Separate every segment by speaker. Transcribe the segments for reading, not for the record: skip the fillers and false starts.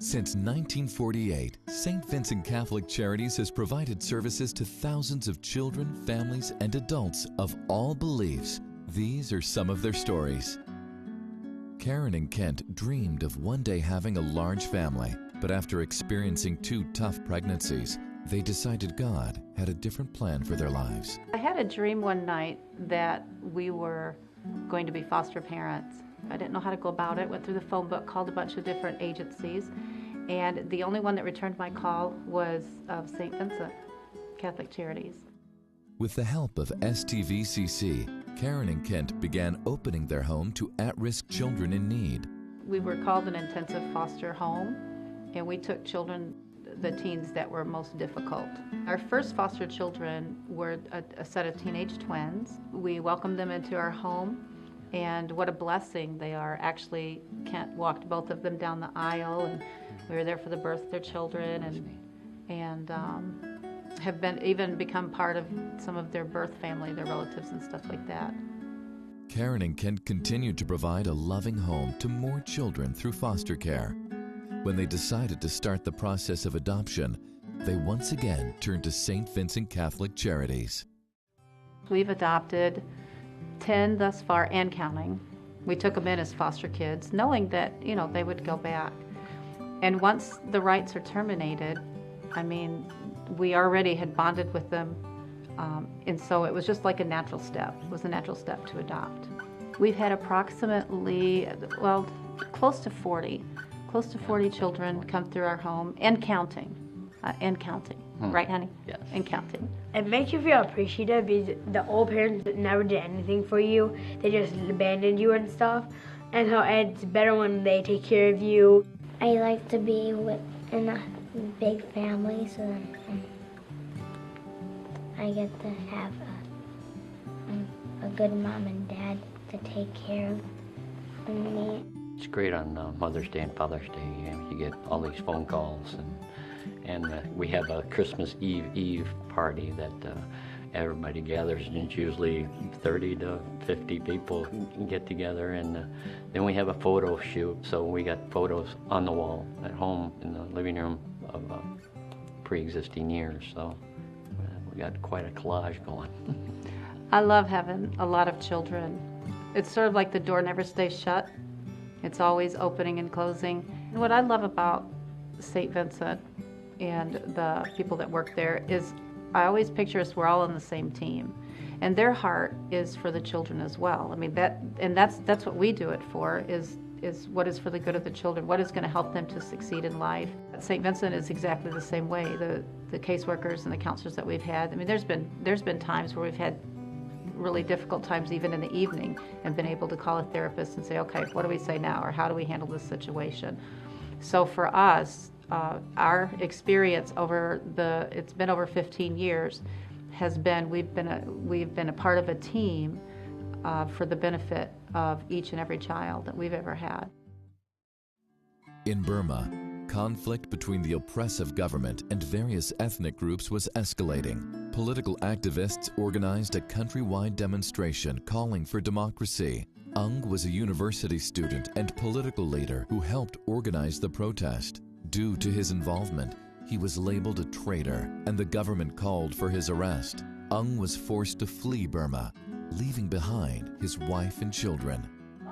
Speaker 1: Since 1948, St. Vincent Catholic Charities has provided services to thousands of children, families, and adults of all beliefs. These are some of their stories. Karen and Kent dreamed of one day having a large family, but after experiencing 2 tough pregnancies, they decided God had a different plan for their lives.
Speaker 2: I had a dream one night that we were going to be foster parents. I didn't know how to go about it, went through the phone book, called a bunch of different agencies, and the only one that returned my call was of St. Vincent Catholic Charities.
Speaker 1: With the help of STVCC, Karen and Kent began opening their home to at-risk children in need.
Speaker 2: We were called an intensive foster home, and we took children, the teens that were most difficult. Our first foster children were a set of teenage twins. We welcomed them into our home, and what a blessing they are. Actually, Kent walked both of them down the aisle, and we were there for the birth of their children, and have even become part of some of their birth family, their relatives and stuff like that.
Speaker 1: Karen and Kent continued to provide a loving home to more children through foster care. When they decided to start the process of adoption, they once again turned to St. Vincent Catholic Charities.
Speaker 2: We've adopted 10 thus far and counting. We took them in as foster kids, knowing that, they would go back. And once the rights are terminated, we already had bonded with them, and so it was just like a natural step. It was a natural step to adopt. We've had approximately, close to 40 children come through our home, and counting. Right, honey?
Speaker 3: Yes.
Speaker 2: And counting.
Speaker 4: It makes you feel appreciative because the old parents never did anything for you. They just abandoned you and stuff. And so it's better when they take care of you.
Speaker 5: I like to be in a big family, so then I get to have a good mom and dad to take care of me.
Speaker 3: It's great on Mother's Day and Father's Day. You get all these phone calls, and we have a Christmas Eve party that everybody gathers, and it's usually 30 to 50 people get together, and then we have a photo shoot. So we got photos on the wall at home in the living room of pre-existing years. So we got quite a collage going.
Speaker 2: I love having a lot of children. It's sort of like the door never stays shut. It's always opening and closing. And what I love about St. Vincent and the people that work there is I always picture us, we're all on the same team. And their heart is for the children as well. That's what we do it for, is what is for the good of the children, what is going to help them to succeed in life. St. Vincent is exactly the same way. The caseworkers and the counselors that we've had, there's been times where we've had really difficult times even in the evening and been able to call a therapist and say, okay, what do we say now, or how do we handle this situation? So for us, our experience it's been over 15 years, has been we've been a part of a team for the benefit of each and every child that we've ever had.
Speaker 1: In Burma, conflict between the oppressive government and various ethnic groups was escalating. Political activists organized a countrywide demonstration calling for democracy. Ung was a university student and political leader who helped organize the protest. Due to his involvement, he was labeled a traitor, and the government called for his arrest. Ung was forced to flee Burma, leaving behind his wife and children.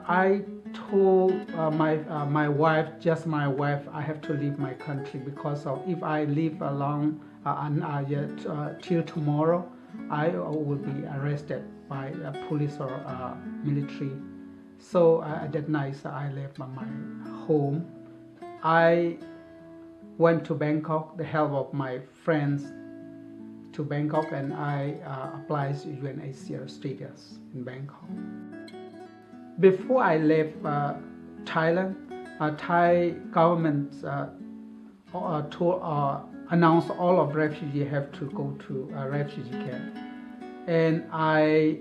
Speaker 6: I told my wife, I have to leave my country because if I live alone till tomorrow, I will be arrested by police or military. So that night I left my home. I went to Bangkok, the help of my friends to Bangkok, and I applied to UNHCR status in Bangkok. Before I left Thailand, Thai government announced all of refugees have to go to a refugee camp, and I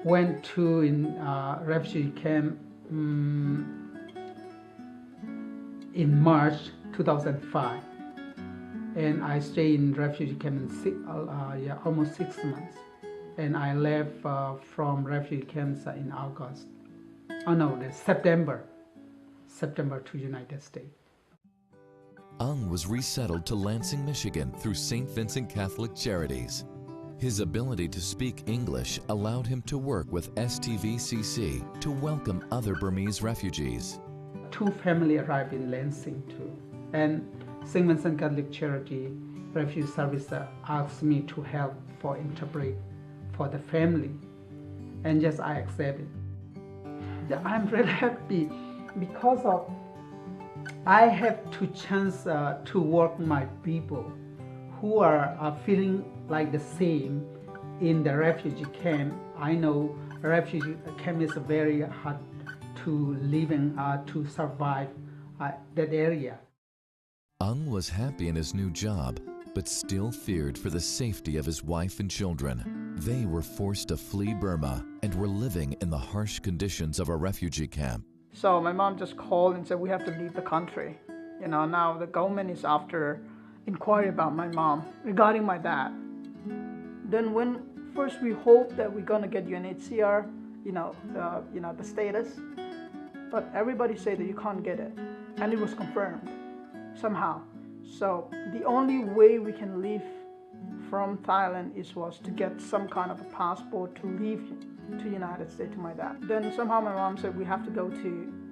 Speaker 6: went to refugee camp in March 2005, and I stayed in refugee camp almost 6 months. And I left from refugee camps in September to United States.
Speaker 1: Ung was resettled to Lansing, Michigan through St. Vincent Catholic Charities. His ability to speak English allowed him to work with STVCC to welcome other Burmese refugees.
Speaker 6: 2 families arrived in Lansing too, and St. Vincent Catholic Charity Refugee Service asked me to help for interpret for the family, and just I accepted. I'm really happy because of I have 2 chance to work with my people who are feeling like the same in the refugee camp. I know refugee camp is very hard to live in, to survive that area.
Speaker 1: Ung was happy in his new job, but still feared for the safety of his wife and children. They were forced to flee Burma and were living in the harsh conditions of a refugee camp.
Speaker 7: So my mom just called and said, we have to leave the country. You know, now the government is after inquiry about my mom regarding my dad. Then when first we hope that we're gonna get UNHCR, the status, but everybody said that you can't get it, and it was confirmed somehow. So the only way we can leave from Thailand was to get some kind of a passport to leave to the United States to my dad. Then somehow my mom said we have to go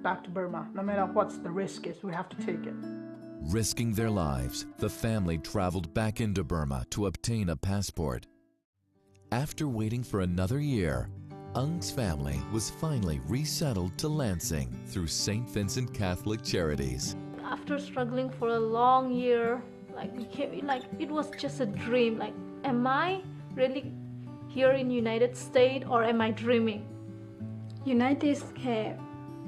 Speaker 7: back to Burma. No matter what the risk is, we have to take it.
Speaker 1: Risking their lives, the family traveled back into Burma to obtain a passport. After waiting for another year, Ung's family was finally resettled to Lansing through St. Vincent Catholic Charities.
Speaker 8: After struggling for a long year, it was just a dream. Like, am I really here in United States or am I dreaming?
Speaker 9: United States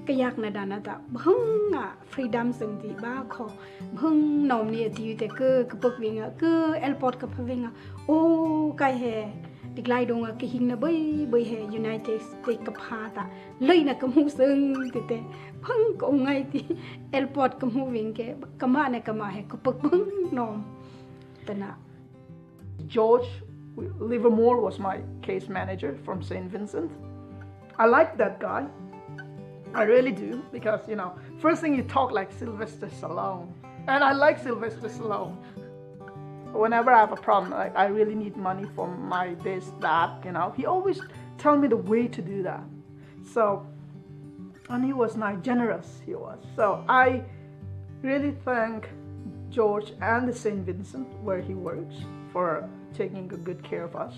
Speaker 9: kayak na dana ta bhung freedom senti ba kho bhung nom ni ti te ke pok winga ke airport ka phavinga o kai he diklai donga ke hing na bai he United States ka pha ta lei na ka mu sung ti te bhung ko ngai ti airport ka mu wing ke kama he ko pok bhung nom tana.
Speaker 7: George Livermore was my case manager from St. Vincent. I like that guy. I really do, because, first thing you talk like Sylvester Stallone. And I like Sylvester Stallone. Whenever I have a problem, like I really need money for my this, that, he always tell me the way to do that. So, and he was nice, generous he was. So I really thank George and the St. Vincent where he works for taking good care of us.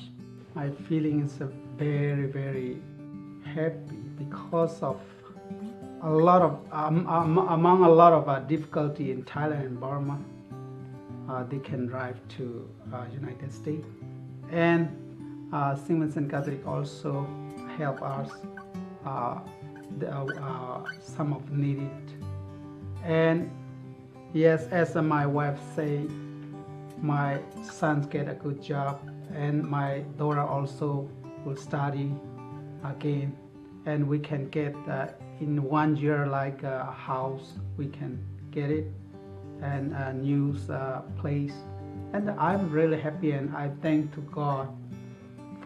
Speaker 6: My feeling is very, very happy because of among a lot of difficulty in Thailand and Burma. They can drive to United States, and St. Vincent Catholic also help us some of needed. And yes, as my wife say, my sons get a good job, and my daughter also will study again, and we can get in 1 year like a house, we can get it, and a new place. And I'm really happy, and I thank to God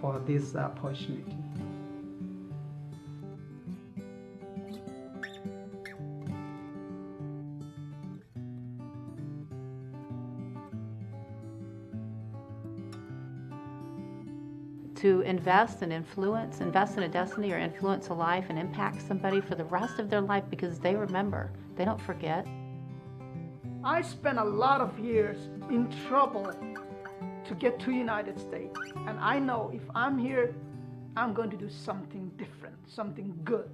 Speaker 6: for this opportunity.
Speaker 2: To invest and influence, invest in a destiny or influence a life and impact somebody for the rest of their life, because they remember, they don't forget.
Speaker 7: I spent a lot of years in trouble to get to United States, and I know if I'm here, I'm going to do something different, something good.